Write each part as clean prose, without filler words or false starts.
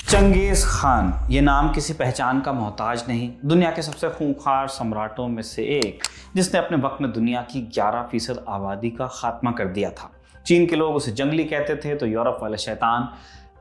Genghis Khan ये नाम किसी पहचान का मोहताज नहीं, दुनिया के सबसे खूंखार सम्राटों में से एक, जिसने अपने वक्त में दुनिया की 11% आबादी का खात्मा कर दिया था। चीन के लोग उसे जंगली कहते थे तो यूरोप वाले शैतान।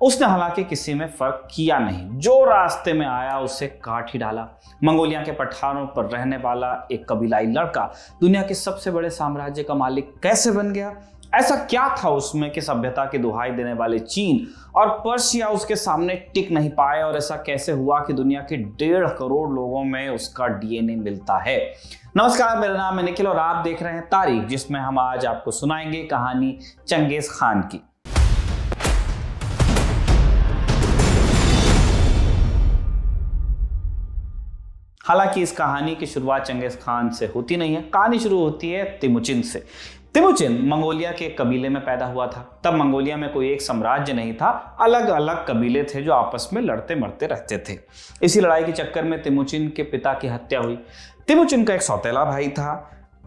उसने हालांकि किसी में फर्क किया नहीं, जो रास्ते में आया उसे काट ही डाला। मंगोलिया के पठारों पर रहने वाला एक कबीलाई लड़का दुनिया के सबसे बड़े साम्राज्य का मालिक कैसे बन गया? ऐसा क्या था उसमें कि सभ्यता की दुहाई देने वाले चीन और पर्शिया उसके सामने टिक नहीं पाए? और ऐसा कैसे हुआ कि दुनिया के 1.5 करोड़ लोगों में उसका डीएनए मिलता है? नमस्कार, मेरा नाम है निखिल और आप देख रहे हैं तारीख, जिसमें हम आज आपको सुनाएंगे कहानी चंगेज खान की। हालांकि इस कहानी की शुरुआत चंगेज खान से होती नहीं है। कहानी शुरू होती है तिमुचिन से। तिमुचिन मंगोलिया के एक कबीले में पैदा हुआ था। तब मंगोलिया में कोई एक साम्राज्य नहीं था, अलग अलग कबीले थे जो आपस में लड़ते मरते रहते थे। इसी लड़ाई के चक्कर में तिमुचिन के पिता की हत्या हुई। तिमुचिन का एक सौतेला भाई था।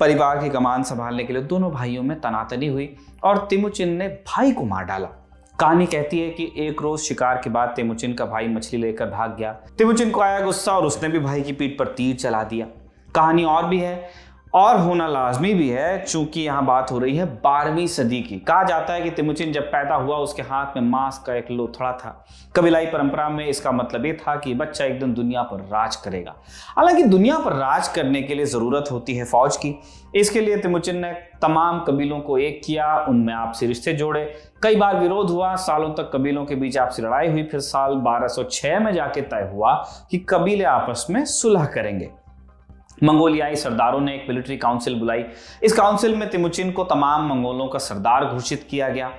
परिवार की कमान संभालने के लिए दोनों भाइयों में तनातनी हुई और तिमुचिन ने भाई को मार डाला। कहानी कहती है कि एक रोज शिकार के बाद तिमुचिन का भाई मछली लेकर भाग गया। तिमुचिन को आया गुस्सा और उसने भी भाई की पीठ पर तीर चला दिया। कहानी और भी है और होना लाजमी भी है, चूंकि यहाँ बात हो रही है 12वीं सदी की। कहा जाता है कि तिमुचिन जब पैदा हुआ उसके हाथ में मांस का एक लोथड़ा था। कबीलाई परंपरा में इसका मतलब ये था कि बच्चा एक दिन दुनिया पर राज करेगा। हालांकि दुनिया पर राज करने के लिए जरूरत होती है फौज की। इसके लिए तिमुचिन ने तमाम कबीलों को एक किया, उनमें आपसी रिश्ते जोड़े। कई बार विरोध हुआ, सालों तक कबीलों के बीच आपसी लड़ाई हुई। फिर साल 1206 में जाके तय हुआ कि कबीले आपस में सुलह करेंगे। मंगोलियाई सरदारों ने एक मिलिट्री काउंसिल बुलाई। इस काउंसिल में तिमुचिन को तमाम मंगोलों का सरदार घोषित किया गया।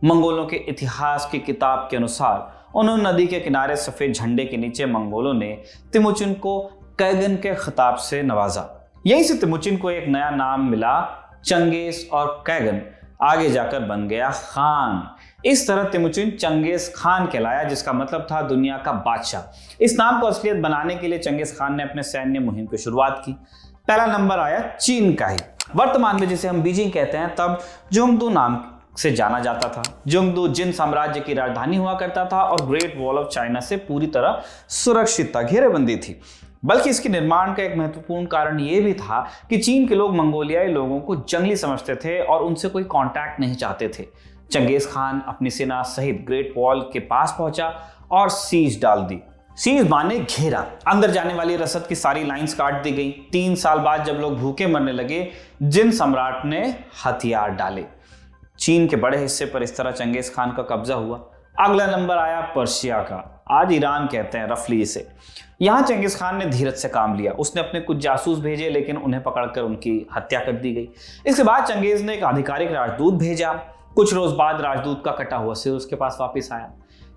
मंगोलों के इतिहास की किताब के अनुसार उन्होंने नदी के किनारे सफेद झंडे के नीचे मंगोलों ने तिमुचिन को कैगन के खिताब से नवाजा। यहीं से तिमुचिन को एक नया नाम मिला, चंगेज, और कैगन आगे जाकर बन गया खान। इस तरह तिमुचिन चंगेज खान कहलाया, जिसका मतलब था दुनिया का बादशाह। इस नाम को असलियत बनाने के लिए चंगेज खान ने अपने सैन्य मुहिम की शुरुआत की। पहला नंबर आया चीन का ही। वर्तमान में जिसे हम बीजिंग कहते हैं, तब जोंगदू नाम से जाना जाता था। जोंगदू जिन साम्राज्य की राजधानी हुआ करता था और ग्रेट वॉल ऑफ चाइना से पूरी तरह सुरक्षित था, घेरेबंदी थी। बल्कि इसके निर्माण का एक महत्वपूर्ण कारण यह भी था कि चीन के लोग मंगोलियाई लोगों को जंगली समझते थे और उनसे कोई कांटेक्ट नहीं चाहते थे। चंगेज खान अपनी सेना सहित ग्रेट वॉल के पास पहुंचा और सीज डाल दी। सीज माने घेरा। अंदर जाने वाली रसद की सारी लाइंस काट दी गई। 3 साल बाद जब लोग भूखे मरने लगे, जिन सम्राट ने हथियार डाले। चीन के बड़े हिस्से पर इस तरह चंगेज खान का कब्जा हुआ। अगला नंबर आया पर्शिया का, आज ईरान कहते हैं रफली इसे। यहाँ चंगेज खान ने धीरज से काम लिया। उसने अपने कुछ जासूस भेजे, लेकिन उन्हें पकड़कर उनकी हत्या कर दी गई। इसके बाद चंगेज ने एक आधिकारिक राजदूत भेजा। कुछ रोज बाद राजदूत का कटा हुआ सिर उसके पास वापस आया।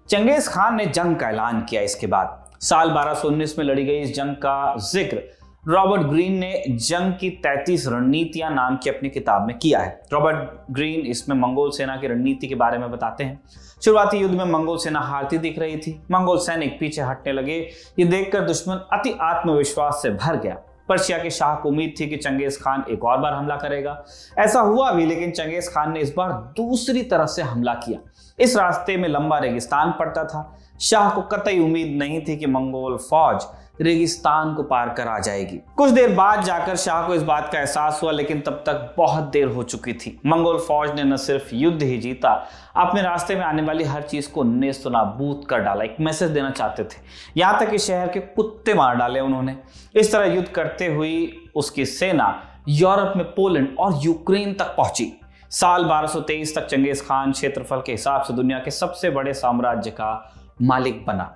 चंगेज खान ने जंग का ऐलान किया। इसके बाद साल 1219 में लड़ी गई इस जंग का जिक्र रॉबर्ट ग्रीन ने जंग की 33 रणनीतियां नाम की अपनी किताब में किया है। रॉबर्ट ग्रीन इसमें मंगोल सेना की रणनीति के बारे में बताते हैं। शुरुआती युद्ध में मंगोल सेना हारती दिख रही थी। मंगोल सैनिक पीछे हटने लगे। ये देखकर दुश्मन अति आत्मविश्वास से भर गया। पर्शिया के शाह को उम्मीद थी कि चंगेज खान एक और बार हमला करेगा। ऐसा हुआ भी, लेकिन चंगेज खान ने इस बार दूसरी तरफ से हमला किया। इस रास्ते में लंबा रेगिस्तान पड़ता था। शाह को कतई उम्मीद नहीं थी कि मंगोल फौज रेगिस्तान को पार कर आ जाएगी। कुछ देर बाद जाकर शाह को इस बात का एहसास हुआ, लेकिन तब तक बहुत देर हो चुकी थी। मंगोल फौज ने न सिर्फ युद्ध ही जीता, अपने रास्ते में आने वाली हर चीज को नेस्त नाबूद कर डाला। एक मैसेज देना चाहते थे, यहाँ तक कि शहर के कुत्ते मार डाले उन्होंने। इस तरह युद्ध करते हुई उसकी सेना यूरोप में पोलैंड और यूक्रेन तक पहुंची। साल 1223 तक चंगेज खान क्षेत्रफल के हिसाब से दुनिया के सबसे बड़े साम्राज्य का मालिक बना।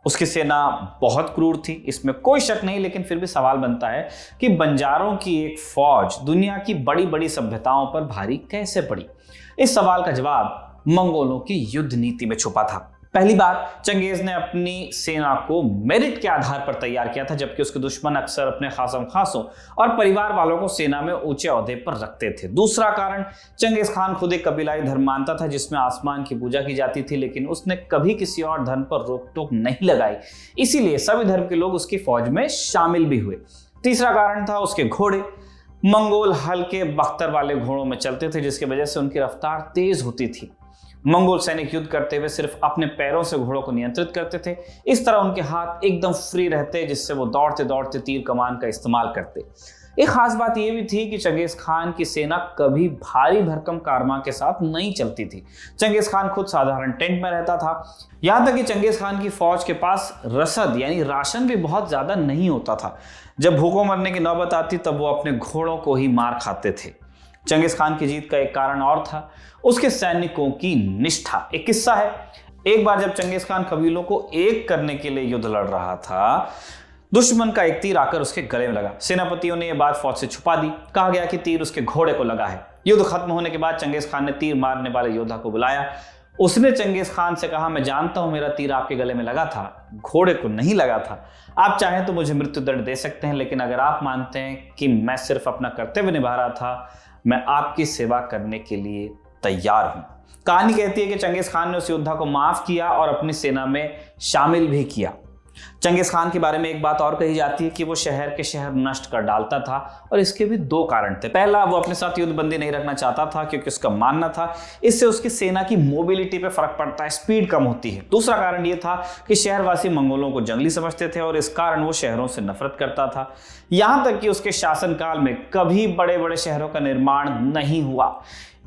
उसकी सेना बहुत क्रूर थी, इसमें कोई शक नहीं, लेकिन फिर भी सवाल बनता है कि बंजारों की एक फौज दुनिया की बड़ी बड़ी सभ्यताओं पर भारी कैसे पड़ी? इस सवाल का जवाब मंगोलों की युद्ध नीति में छुपा था। पहली बार चंगेज ने अपनी सेना को मेरिट के आधार पर तैयार किया था, जबकि उसके दुश्मन अक्सर अपने खासम खासों और परिवार वालों को सेना में ऊंचे ओहदे पर रखते थे। दूसरा कारण, चंगेज खान खुद एक कबीलाई धर्म मानता था जिसमें आसमान की पूजा की जाती थी, लेकिन उसने कभी किसी और धर्म पर रोक टोक नहीं लगाई। इसीलिए सभी धर्म के लोग उसकी फौज में शामिल भी हुए। तीसरा कारण था उसके घोड़े। मंगोल हल्के बख्तर वाले घोड़ों में चलते थे, जिसकी वजह से उनकी रफ्तार तेज होती थी। मंगोल सैनिक युद्ध करते हुए सिर्फ अपने पैरों से घोड़ों को नियंत्रित करते थे। इस तरह उनके हाथ एकदम फ्री रहते, जिससे वो दौड़ते दौड़ते तीर कमान का इस्तेमाल करते। एक खास बात यह भी थी कि चंगेज खान की सेना कभी भारी भरकम कारवां के साथ नहीं चलती थी। चंगेज खान खुद साधारण टेंट में रहता था। यहां तक कि चंगेज खान की फौज के पास रसद यानी राशन भी बहुत ज्यादा नहीं होता था। जब भूखों मरने की नौबत आती तब वो अपने घोड़ों को ही मार खाते थे। चंगेज खान की जीत का एक कारण और था, उसके सैनिकों की निष्ठा। एक किस्सा है, एक बार जब चंगेज खान कबीलों को एक करने के लिए युद्ध लड़ रहा था, दुश्मन का एक तीर आकर उसके गले में लगा। सेनापतियों ने यह बात फौज से छुपा दी। कहा गया कि तीर उसके घोड़े को लगा है। युद्ध खत्म होने के बाद चंगेज खान ने तीर मारने वाले योद्धा को बुलाया। उसने चंगेज खान से कहा, मैं जानता हूं मेरा तीर आपके गले में लगा था, घोड़े को नहीं लगा था। आप चाहें तो मुझे मृत्यु दंड दे सकते हैं, लेकिन अगर आप मानते हैं कि मैं सिर्फ अपना कर्तव्य निभा रहा था, मैं आपकी सेवा करने के लिए तैयार हूं। कहानी कहती है कि चंगेज खान ने उस योद्धा को माफ किया और अपनी सेना में शामिल भी किया। चंगेज खान के बारे में एक बात और कही जाती है कि वो शहर के शहर नष्ट कर डालता था, और इसके भी दो कारण थे। पहला, वो अपने साथ युद्धबंदी नहीं रखना चाहता था, क्योंकि उसका मानना था इससे उसकी सेना की मोबिलिटी पे फर्क पड़ता है, स्पीड कम होती है। दूसरा कारण ये था कि शहरवासी मंगोलों को जंगली समझते थे और इस कारण वो शहरों से नफरत करता था। यहां तक कि उसके शासनकाल में कभी बड़े बड़े शहरों का निर्माण नहीं हुआ।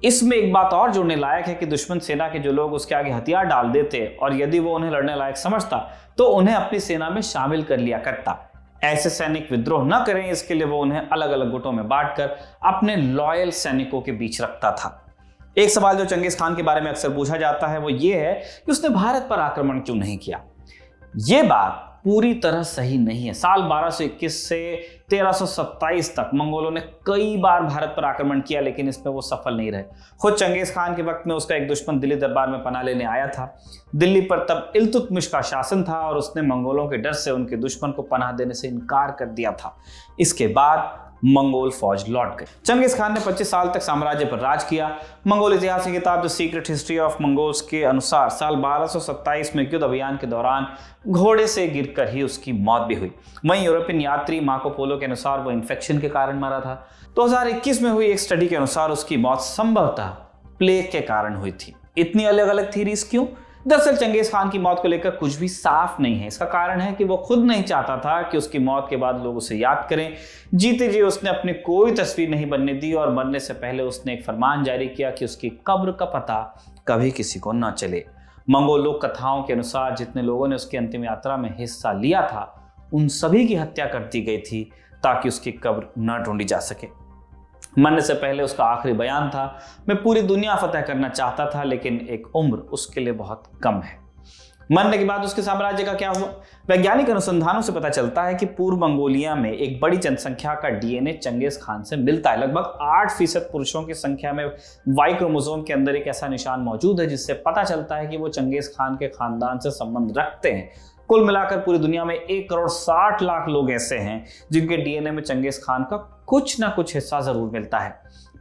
इसमें एक बात और जोड़ने लायक है कि दुश्मन सेना के जो लोग उसके आगे हथियार डाल देते और यदि वो उन्हें लड़ने लायक समझता तो उन्हें अपनी सेना में शामिल कर लिया करता। ऐसे सैनिक विद्रोह न करें, इसके लिए वो उन्हें अलग अलग गुटों में बांटकर अपने लॉयल सैनिकों के बीच रखता था। एक सवाल जो चंगेज खान के बारे में अक्सर पूछा जाता है वो ये है कि उसने भारत पर आक्रमण क्यों नहीं किया। ये बात पूरी तरह सही नहीं है। साल 1221 से 1327 तक मंगोलों ने कई बार भारत पर आक्रमण किया, लेकिन इसमें वो सफल नहीं रहे। खुद चंगेज खान के वक्त में उसका एक दुश्मन दिल्ली दरबार में पनाह लेने आया था। दिल्ली पर तब इल्तुतमिश का शासन था और उसने मंगोलों के डर से उनके दुश्मन को पनाह देने से इनकार कर दिया था। इसके बाद मंगोल फौज लौट गई। चंगेज खान ने 25 साल तक साम्राज्य पर राज किया। मंगोल इतिहास की किताब the secret history of Mongols के अनुसार साल 1227 में युद्ध अभियान के दौरान घोड़े से गिरकर ही उसकी मौत भी हुई। वहीं यूरोपियन यात्री मार्को पोलो के अनुसार वो इन्फेक्शन के कारण मरा था। 2021 में हुई एक स्टडी के अनुसार उसकी मौत संभवतः प्लेग के कारण हुई थी। इतनी अलग अलग थीरीज क्यों? दरअसल चंगेज खान की मौत को लेकर कुछ भी साफ नहीं है। इसका कारण है कि वो खुद नहीं चाहता था कि उसकी मौत के बाद लोग उसे याद करें। जीते जी उसने अपनी कोई तस्वीर नहीं बनने दी और मरने से पहले उसने एक फरमान जारी किया कि उसकी कब्र का पता कभी किसी को न चले। मंगोल लोक कथाओं के अनुसार जितने लोगों ने उसकी अंतिम यात्रा में हिस्सा लिया था उन सभी की हत्या कर दी गई थी ताकि उसकी कब्र न ढूंढी जा सके। मरने से पहले उसका आखिरी बयान था, मैं पूरी दुनिया फतह करना चाहता था, लेकिन एक उम्र उसके लिए बहुत कम है। मरने के बाद उसके साम्राज्य का क्या हुआ? वैज्ञानिक अनुसंधानों से पता चलता है कि पूर्व मंगोलिया में एक बड़ी जनसंख्या का डीएनए चंगेज खान से मिलता है। लगभग 8% पुरुषों की संख्या में वाई क्रोमोसोम के अंदर एक ऐसा निशान मौजूद है जिससे पता चलता है कि वो चंगेज खान के खानदान से संबंध रखते हैं। कुल मिलाकर पूरी दुनिया में 1,60,00,000 लोग ऐसे हैं जिनके डीएनए में चंगेज खान का कुछ ना कुछ हिस्सा जरूर मिलता है।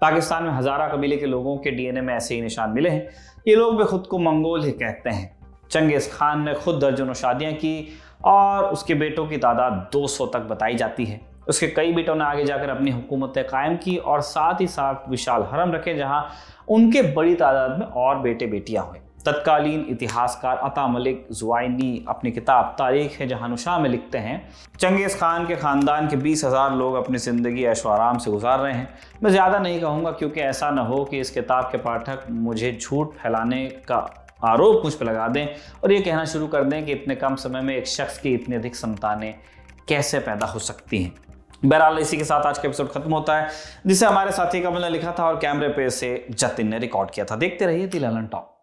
पाकिस्तान में हजारा कबीले के लोगों के डीएनए में ऐसे ही निशान मिले हैं। ये लोग भी खुद को मंगोल ही कहते हैं। चंगेज खान ने खुद दर्जनों शादियां की और उसके बेटों की तादाद 200 तक बताई जाती है। उसके कई बेटों ने आगे जाकर अपनी हुकूमतें कायम की और साथ ही साथ विशाल हरम रखे जहां उनके बड़ी तादाद में और बेटे बेटियां हुए। तत्कालीन इतिहासकार अता मलिक जुवाइनी अपनी किताब तारीख है जहानुशाह में लिखते हैं, चंगेज खान के खानदान के 20,000 लोग अपनी ज़िंदगी ऐशो आराम से गुजार रहे हैं। मैं ज़्यादा नहीं कहूँगा क्योंकि ऐसा न हो कि इस किताब के पाठक मुझे झूठ फैलाने का आरोप मुझ पर लगा दें और ये कहना शुरू कर दें कि इतने कम समय में एक शख्स की इतनी अधिक संतानें कैसे पैदा हो सकती हैं। बहरहाल इसी के साथ आज का एपिसोड खत्म होता है, जिसे हमारे साथी कमल ने लिखा था और कैमरे पे से जतिन ने रिकॉर्ड किया था। देखते रहिए दी ललन टॉक।